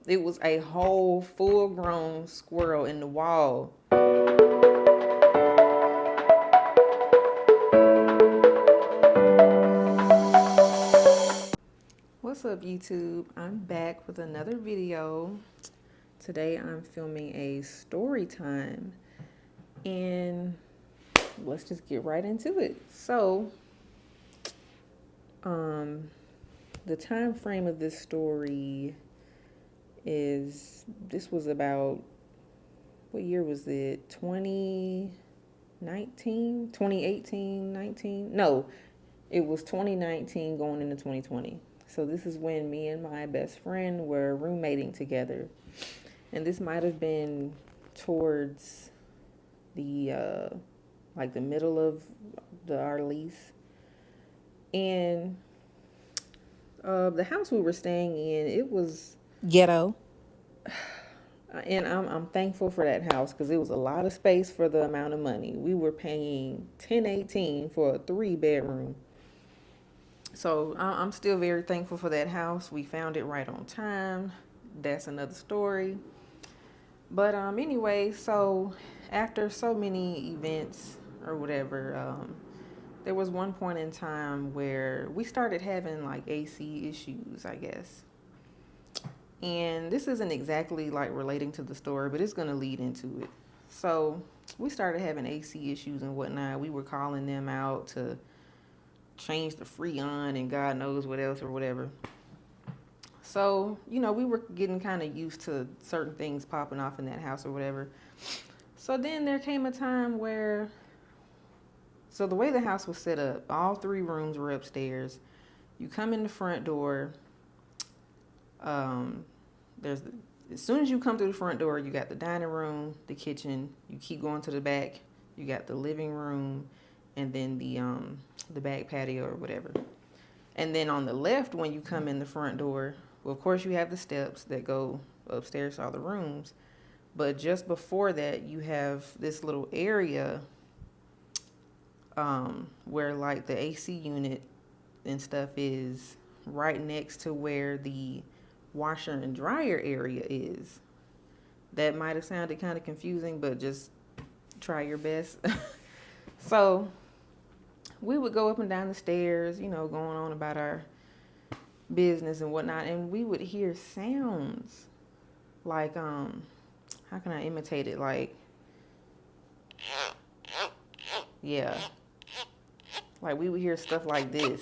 It was a whole full grown squirrel in the wall. What's up, YouTube? I'm back with another video. Today I'm filming a story time, and let's just get right into it. So, um, the time frame of this story is this was about what year was it? 2019, 2018, 19? No, it was 2019 going into 2020. So this is when me and my best friend were roommating together. And this might have been towards the like the middle of our lease. And the house we were staying in, it was Ghetto. and I'm thankful for that house because it was a lot of space for the amount of money. We were paying 1018 for a 3 bedroom. So I'm still very thankful for that house. We found it right on time. That's another story. But anyway, so after so many events or whatever, there was one point in time where we started having like AC issues, I guess. And this isn't exactly like relating to the story, but it's going to lead into it. So we started having AC issues and whatnot. We were calling them out to change the Freon and God knows what else or whatever. So, we were getting kind of used to certain things popping off in that house or whatever. So then there came a time where, so the way the house was set up, all 3 rooms were upstairs. You come in the front door. Um, as soon as you come through the front door, you got the dining room, the kitchen. You keep going to the back, you got the living room, and then the back patio or whatever. And then on the left, when you come in the front door, well, of course, you have the steps that go upstairs to all the rooms. But just before that, you have this little area where, like, the AC unit and stuff is right next to where the washer and dryer area is. That might have sounded kind of confusing, but just try your best. So we would go up and down the stairs, going on about our business and whatnot, and we would hear sounds like how can I imitate it? Like, yeah, like we would hear stuff like this,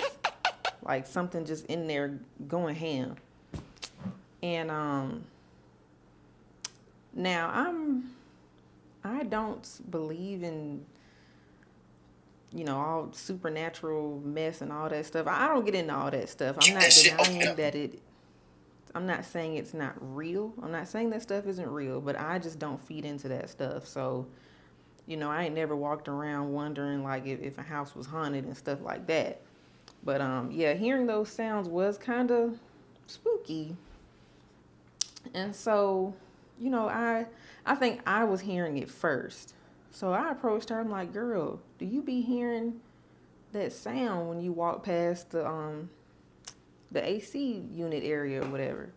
like something just in there going ham. And now I don't believe in all supernatural mess and all that stuff. I don't get into all that stuff. I'm not denying that I'm not saying it's not real. I'm not saying that stuff isn't real, but I just don't feed into that stuff. So, I ain't never walked around wondering like if a house was haunted and stuff like that. But yeah, hearing those sounds was kind of spooky. And so, I think I was hearing it first. So I approached her. I'm like, "Girl, do you be hearing that sound when you walk past the AC unit area or whatever?"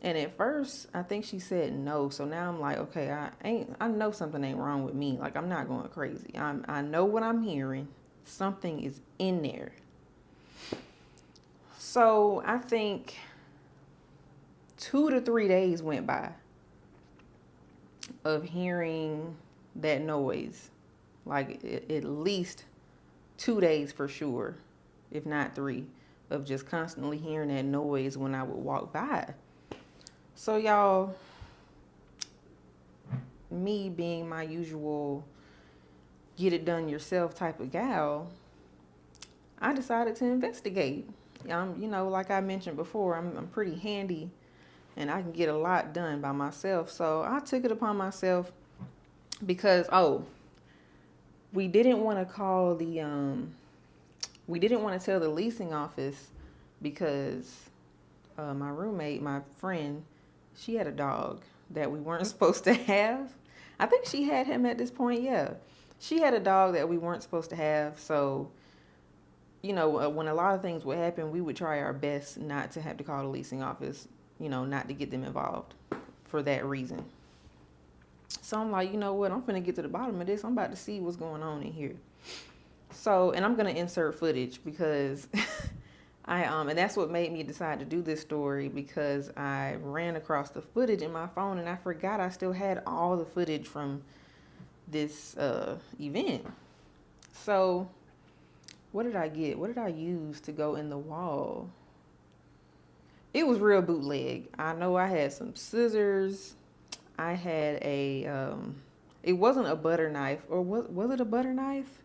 And at first, I think she said no. So now I'm like, okay, I know something ain't wrong with me. Like, I'm not going crazy. I know what I'm hearing. Something is in there. So I think 2 to 3 days went by of hearing that noise. Like at least 2 days for sure, if not 3, of just constantly hearing that noise when I would walk by. So y'all, me being my usual get it done yourself type of gal, I decided to investigate. Like I mentioned before, I'm pretty handy and I can get a lot done by myself. So I took it upon myself because, we didn't want to call we didn't want to tell the leasing office because my roommate, my friend, she had a dog that we weren't supposed to have. I think she had him at this point, yeah. She had a dog that we weren't supposed to have. So, when a lot of things would happen, we would try our best not to have to call the leasing office. not to get them involved for that reason. So I'm like, you know what? I'm finna get to the bottom of this. I'm about to see what's going on in here. So, and I'm gonna insert footage because and that's what made me decide to do this story, because I ran across the footage in my phone and I forgot I still had all the footage from this event. So, what did I get? What did I use to go in the wall? It was real bootleg. I know I had some scissors. I had it wasn't a butter knife, or was it a butter knife?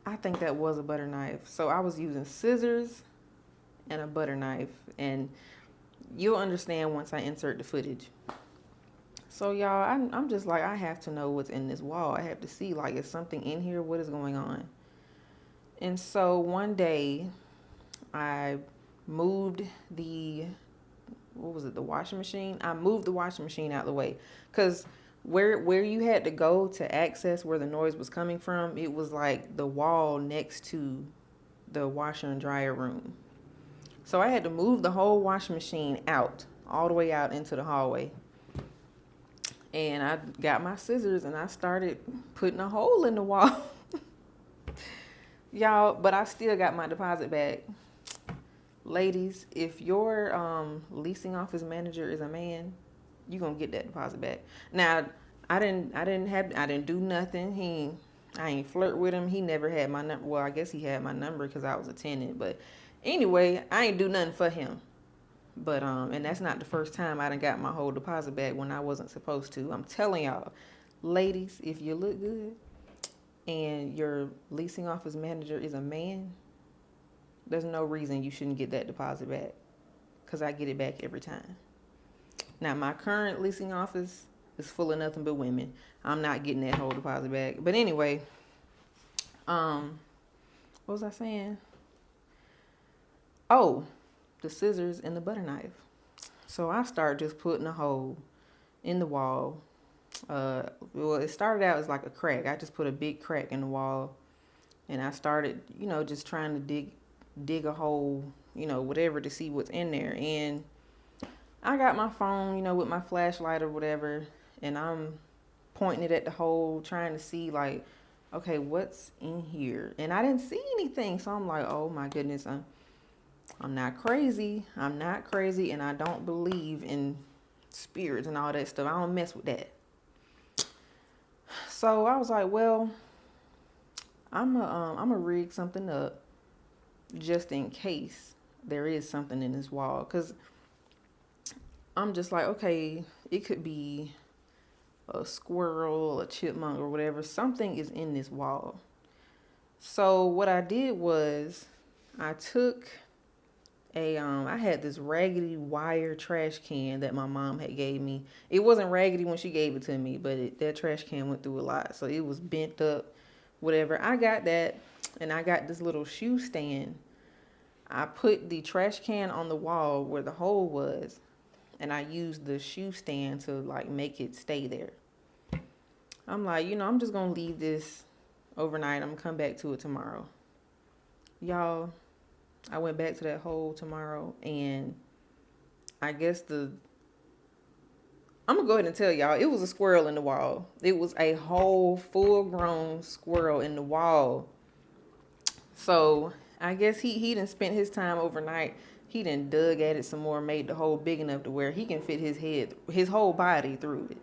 I think that was a butter knife. So I was using scissors and a butter knife, and you'll understand once I insert the footage. So y'all, I'm just like, I have to know what's in this wall. I have to see, like, is something in here? What is going on? And so one day I moved the washing machine. I moved the washing machine out of the way, because where you had to go to access where the noise was coming from, it was like the wall next to the washer and dryer room. So I had to move the whole washing machine out, all the way out into the hallway. And I got my scissors and I started putting a hole in the wall. Y'all, but I still got my deposit back. Ladies, if your leasing office manager is a man, you gonna get that deposit back. Now, I didn't do nothing. I ain't flirt with him. He never had my number. Well, I guess he had my number because I was a tenant. But anyway, I ain't do nothing for him. But and that's not the first time I done got my whole deposit back when I wasn't supposed to. I'm telling y'all, ladies, if you look good and your leasing office manager is a man, there's no reason you shouldn't get that deposit back, because I get it back every time. Now, my current leasing office is full of nothing but women. I'm not getting that whole deposit back. But anyway, what was I saying? Oh, the scissors and the butter knife. So I started just putting a hole in the wall. Well, it started out as like a crack. I just put a big crack in the wall, and I started, just trying to dig a hole, whatever, to see what's in there. And I got my phone, with my flashlight or whatever, and I'm pointing it at the hole, trying to see, like, okay, what's in here? And I didn't see anything, so I'm like, oh my goodness, I'm not crazy. I'm not crazy, and I don't believe in spirits and all that stuff. I don't mess with that. So I was like, well, I'm gonna rig something up just in case there is something in this wall, because I'm just like, okay, it could be a squirrel, a chipmunk, or whatever. Something is in this wall. So what I did was I took I had this raggedy wire trash can that my mom had gave me. It wasn't raggedy when she gave it to me, but that trash can went through a lot. So it was bent up, whatever. I got that, and I got this little shoe stand. I put the trash can on the wall where the hole was, and I used the shoe stand to, like, make it stay there. I'm like, I'm just going to leave this overnight. I'm going to come back to it tomorrow. Y'all, I went back to that hole tomorrow, and I guess I'm going to go ahead and tell y'all, it was a squirrel in the wall. It was a whole full-grown squirrel in the wall. So I guess he done spent his time overnight. He done dug at it some more, made the hole big enough to where he can fit his whole body through it.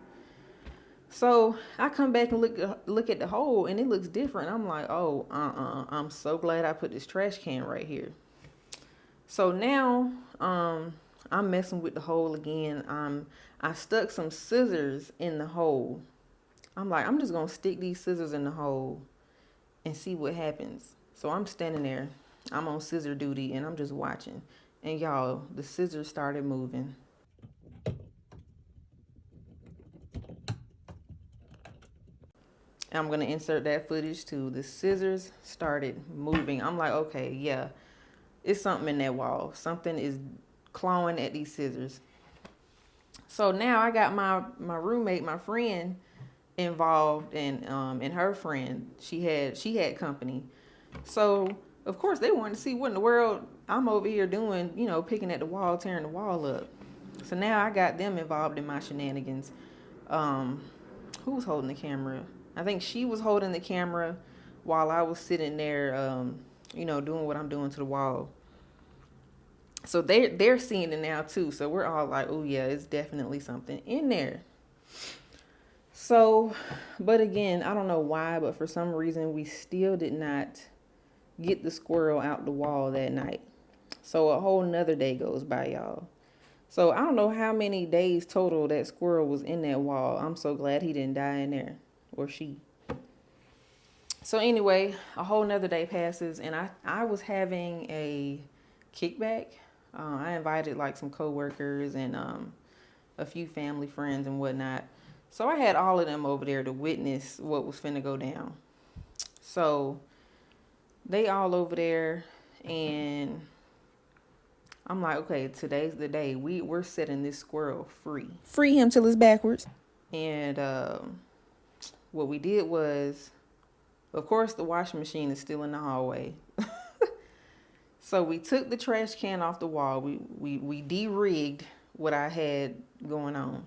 So I come back and look at the hole, and it looks different. I'm like, oh, I'm so glad I put this trash can right here. So now, I'm messing with the hole again. I stuck some scissors in the hole. I'm like, I'm just gonna stick these scissors in the hole and see what happens. So I'm standing there. I'm on scissor duty, and I'm just watching. And y'all, the scissors started moving. I'm gonna insert that footage too. The scissors started moving. I'm like, okay, yeah, it's something in that wall. Something is clawing at these scissors. So now I got my roommate, my friend, involved, and her friend. She had company. So of course, they wanted to see what in the world I'm over here doing, you know, picking at the wall, tearing the wall up. So now I got them involved in my shenanigans. Who was holding the camera? I think she was holding the camera while I was sitting there, you know, doing what I'm doing to the wall. So they're seeing it now too. So we're all like, oh yeah, it's definitely something in there. So, but again, I don't know why, but for some reason we still did not get the squirrel out the wall that night. So a whole nother day goes by, y'all. So I don't know how many days total that squirrel was in that wall. I'm so glad he didn't die in there, or she. So anyway, a whole nother day passes, and I was having a kickback. I invited like some coworkers and a few family friends and whatnot. So I had all of them over there to witness what was finna go down. So they all over there, and I'm like, okay, today's the day. We're setting this squirrel free. Free him till it's backwards. And what we did was, of course, the washing machine is still in the hallway. So we took the trash can off the wall. We de-rigged what I had going on.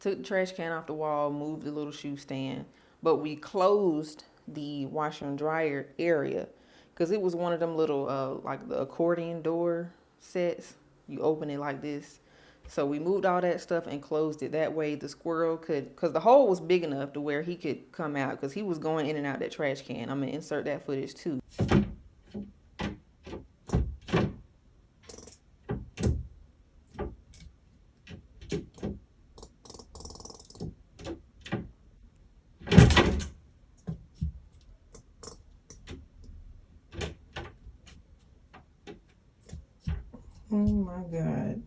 Took the trash can off the wall, moved the little shoe stand, but we closed the washer and dryer area because it was one of them little like the accordion door sets. You open it like this. So we moved all that stuff and closed it. That way the squirrel could, because the hole was big enough to where he could come out, because he was going in and out that trash can. I'm gonna insert that footage too. Oh my God.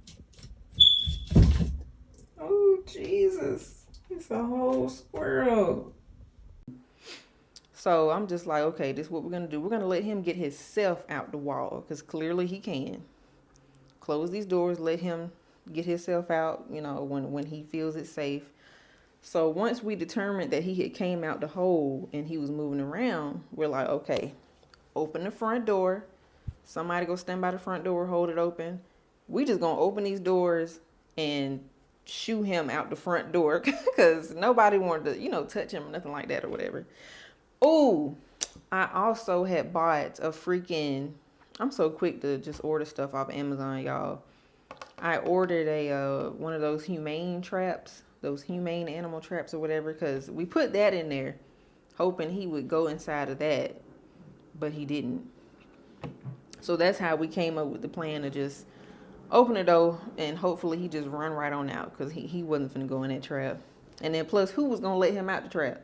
Oh, Jesus. It's a whole squirrel. So I'm just like, okay, this is what we're going to do. We're going to let him get himself out the wall, because clearly he can. Close these doors, let him get himself out, you know, when he feels it's safe. So once we determined that he had came out the hole and he was moving around, we're like, okay, open the front door. Somebody go stand by the front door, hold it open. We just gonna open these doors and shoo him out the front door, because nobody wanted to, you know, touch him or nothing like that or whatever. Oh, I also had bought a freaking, I'm so quick to just order stuff off Amazon, y'all. I ordered a one of those humane traps, those humane animal traps or whatever, because we put that in there hoping he would go inside of that, but he didn't. So that's how we came up with the plan to just open the door and hopefully he just run right on out, because he wasn't finna go in that trap. And then plus, who was gonna let him out the trap?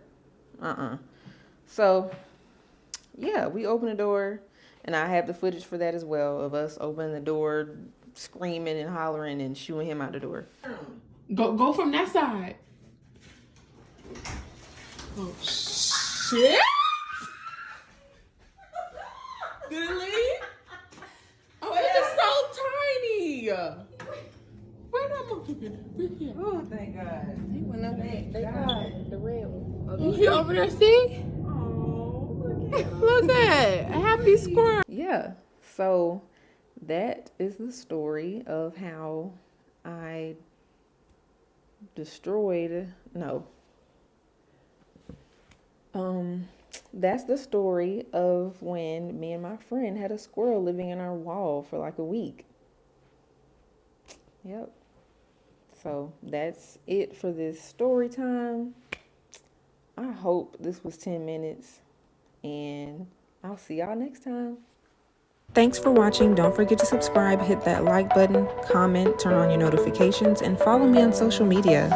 So yeah, we opened the door, and I have the footage for that as well, of us opening the door, screaming and hollering and shooing him out the door. Go from that side. Oh shit! Did it leave? Oh, it's so tiny. Where that motherfucker? Oh, thank God. They went up there. They got the red one. Oh, you over there, see? Oh, Look at a happy squirrel. Yeah. So that is the story of how I destroyed, no. That's the story of when me and my friend had a squirrel living in our wall for like a week. Yep. So that's it for this story time. I hope this was 10 minutes, and I'll see y'all next time. Thanks for watching. Don't forget to subscribe, hit that like button, comment, turn on your notifications, and follow me on social media.